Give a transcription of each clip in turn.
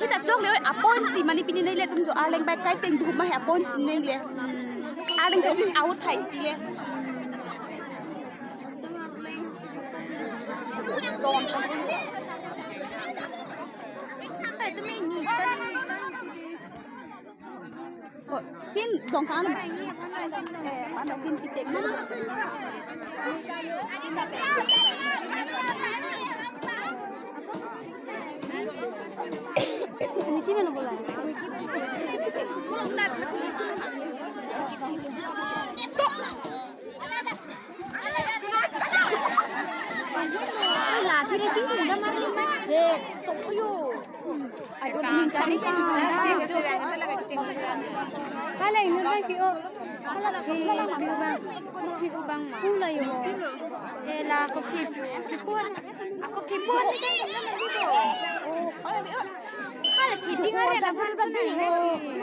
kita jong le apon si mani pini nei le tum jo arleng bai kai teng du ma he apon si nei le arleng jo out thai ti le xin dong kan mana xin pitek mana ini gimana bola là khi đi chính phủ đã mang lên mắt để sống yo ai cũng nhìn cái này cái này nó đang kêu thì thì cũng bằng mà là yo là cục thịt buôn cục thịt buôn hay là thịt đi ngay là buôn cái này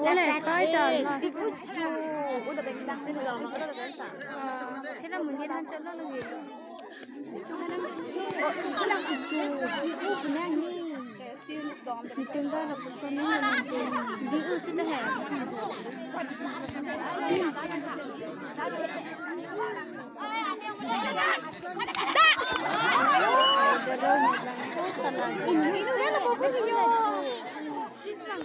boleh kau jalan udah bentang sini kalau mau udah bentang sini mungkin hancur lagi oh udah hancur benar nih sim dong ditunggu ada personnya di sudah ya ini udah apa punya sis bang